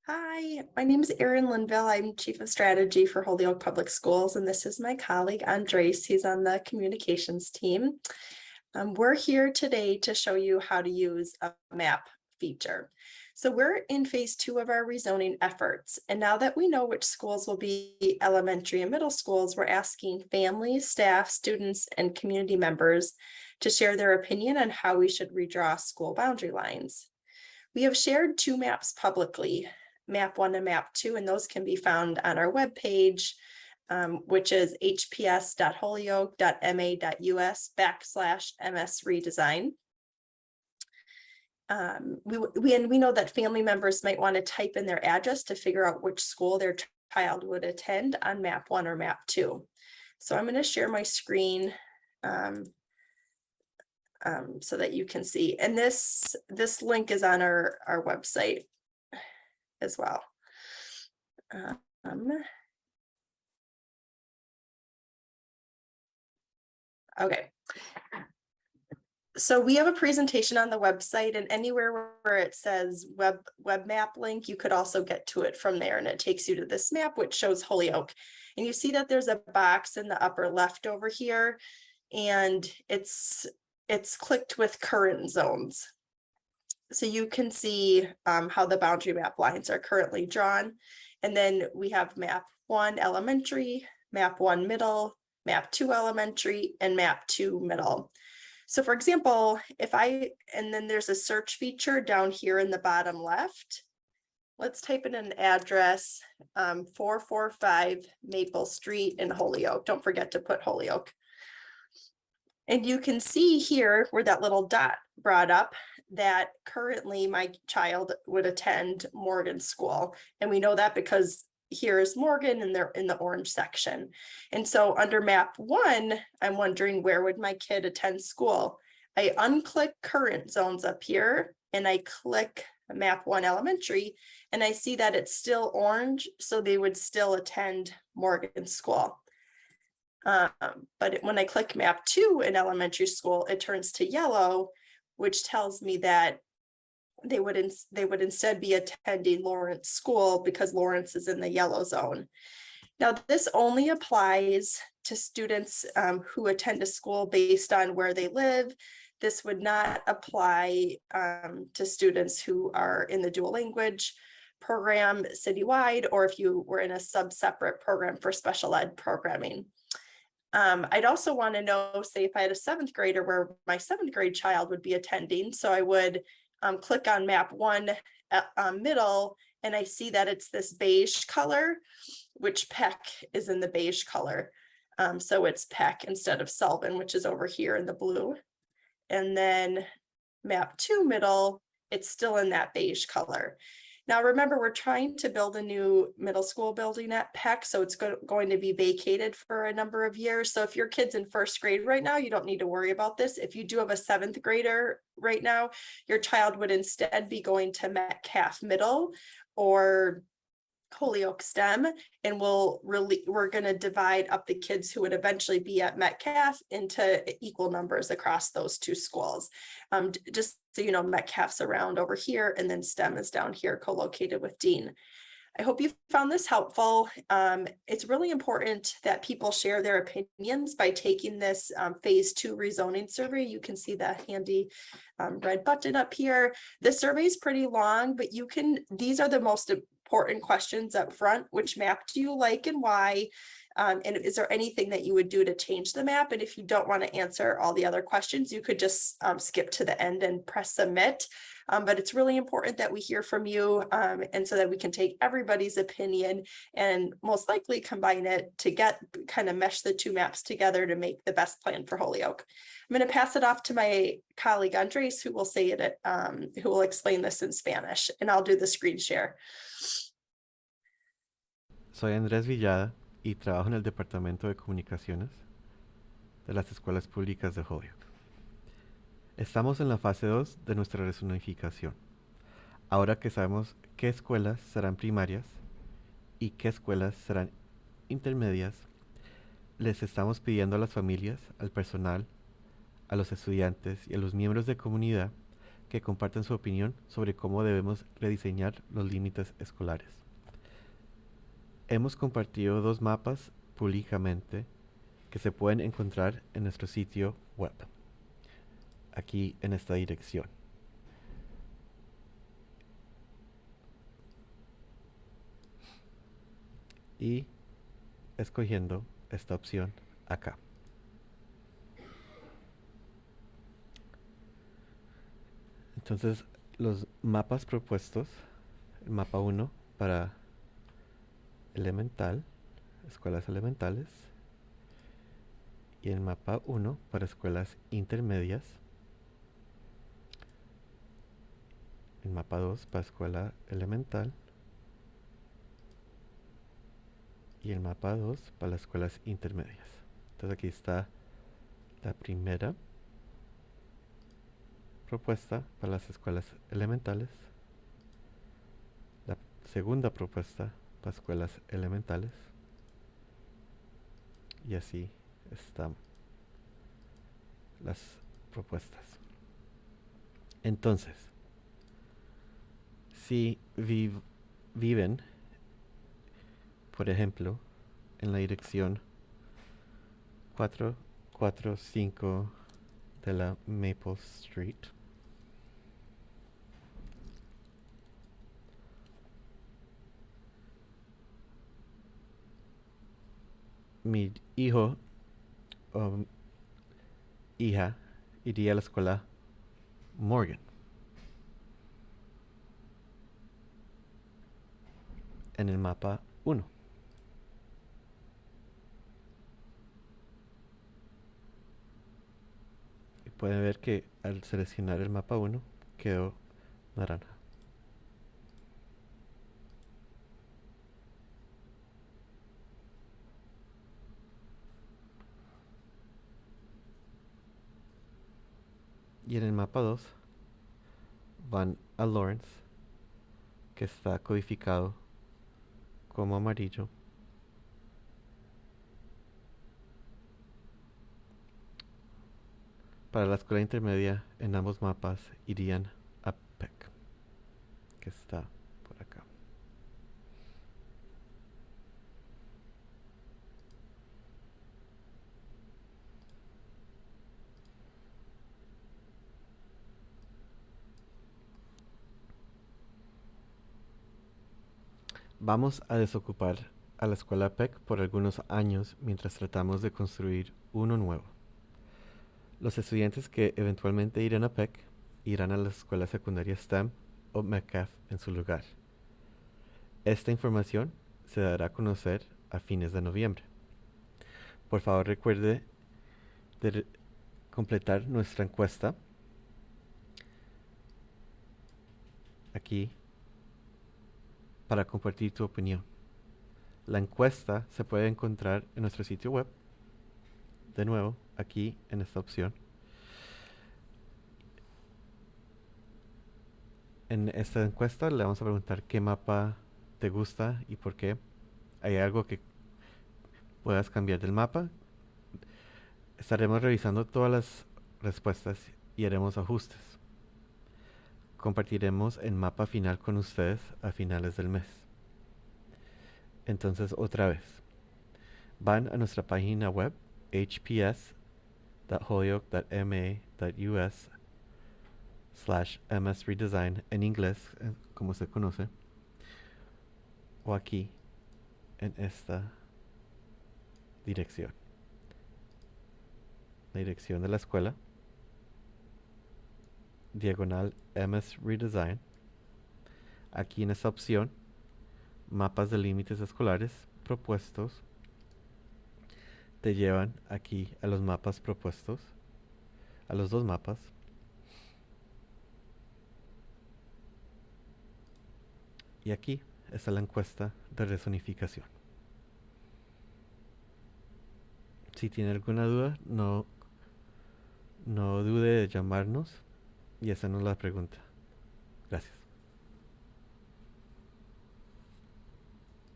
Hi, my name is Erin Linville. I'm Chief of Strategy for Holyoke Public Schools, and this is my colleague Andres. He's on the communications team. We're here today to show you how to use a map feature. So we're in phase 2 of our rezoning efforts. And now that we know which schools will be elementary and middle schools, we're asking families, staff, students, and community members to share their opinion on how we should redraw school boundary lines. We have shared 2 maps publicly, Map 1 and Map 2, and those can be found on our webpage, which is hps.holyoke.ma.us/MS redesign. We know that family members might want to type in their address to figure out which school their child would attend on Map 1 or Map 2. So I'm going to share my screen so that you can see. And this link is on our website as well. Okay. So we have a presentation on the website, and anywhere where it says web map link, you could also get to it from there, and it takes you to this map, which shows Holyoke. And you see that there's a box in the upper left over here, and it's clicked with current zones. So you can see how the boundary map lines are currently drawn. And then we have map 1 elementary, map 1 middle, map 2 elementary, and map 2 middle. So for example, and then there's a search feature down here in the bottom left. Let's type in an address, 445 Maple Street in Holyoke. Don't forget to put Holyoke. And you can see here where that little dot brought up that currently my child would attend Morgan School. And we know that because here is Morgan and they're in the orange section. And so under map 1, I'm wondering, where would my kid attend school? I unclick current zones up here and I click map 1 elementary, and I see that it's still orange, so they would still attend Morgan School. But when I click map 2 in elementary school, it turns to yellow, which tells me that they would instead be attending Lawrence School because Lawrence is in the yellow zone. Now, this only applies to students who attend a school based on where they live. This would not apply to students who are in the dual language program citywide, or if you were in a sub-separate program for special ed programming. I'd also want to know, say, if I had a 7th grader where my 7th grade child would be attending. So I would click on map 1 middle, and I see that it's this beige color, which Peck is in the beige color. So it's Peck instead of Sullivan, which is over here in the blue. And then map 2 middle, it's still in that beige color. Now, remember, we're trying to build a new middle school building at Peck, so it's going to be vacated for a number of years. So if your kid's in 1st grade right now, you don't need to worry about this. If you do have a 7th grader right now, your child would instead be going to Metcalf Middle or Holyoke STEM, and we're going to divide up the kids who would eventually be at Metcalf into equal numbers across those 2 schools. Just so you know, Metcalf's around over here, and then STEM is down here co-located with Dean. I hope you found this helpful. It's really important that people share their opinions by taking this phase 2 rezoning survey. You can see the handy red button up here. The survey is pretty long, but these are the most important questions up front. Which map do you like and why? And is there anything that you would do to change the map? And if you don't want to answer all the other questions, you could just skip to the end and press submit. But it's really important that we hear from you, and so that we can take everybody's opinion and most likely combine it to kind of mesh the 2 maps together to make the best plan for Holyoke. I'm going to pass it off to my colleague Andres, who will who will explain this in Spanish, and I'll do the screen share. Soy Andrés Villada y trabajo en el Departamento de Comunicaciones de las Escuelas Públicas de Holyoke. Estamos en la fase 2 de nuestra rezonificación. Ahora que sabemos qué escuelas serán primarias y qué escuelas serán intermedias, les estamos pidiendo a las familias, al personal, a los estudiantes y a los miembros de comunidad que compartan su opinión sobre cómo debemos rediseñar los límites escolares. Hemos compartido 2 mapas públicamente que se pueden encontrar en nuestro sitio web, aquí en esta dirección. Y escogiendo esta opción acá. Entonces, los mapas propuestos, el mapa 1 para elemental, escuelas elementales, y el mapa 1 para escuelas intermedias, el mapa 2 para escuela elemental, y el mapa 2 para las escuelas intermedias. Entonces aquí está la primera propuesta para las escuelas elementales, la segunda propuesta para escuelas elementales, y así están las propuestas. Entonces, si viven, por ejemplo, en la dirección 445 de la Maple Street, mi hijo o hija iría a la escuela Morgan. En el mapa 1. Y pueden ver que al seleccionar el mapa 1 quedó naranja. Y en el mapa 2 van a Lawrence, que está codificado como amarillo. Para la escuela intermedia, en ambos mapas irían a Peck, que está por acá. Vamos a desocupar a la escuela Peck por algunos años mientras tratamos de construir uno nuevo. Los estudiantes que eventualmente irán a Peck irán a la escuela secundaria STEM o Metcalf en su lugar. Esta información se dará a conocer a fines de noviembre. Por favor, recuerde de completar nuestra encuesta aquí para compartir tu opinión. La encuesta se puede encontrar en nuestro sitio web, de nuevo, aquí en esta opción. En esta encuesta le vamos a preguntar qué mapa te gusta y por qué. ¿Hay algo que puedas cambiar del mapa? Estaremos revisando todas las respuestas y haremos ajustes. Compartiremos el mapa final con ustedes a finales del mes. Entonces, otra vez, van a nuestra página web hps.holyoke.ma.us/msredesign en inglés, como se conoce, o aquí en esta dirección, la dirección de la escuela, diagonal MS Redesign. Aquí en esta opción, mapas de límites escolares propuestos, te llevan aquí a los mapas propuestos, a los 2 mapas. Y aquí está la encuesta de rezonificación. Si tiene alguna duda, no dude de llamarnos y hacernos la pregunta. Gracias.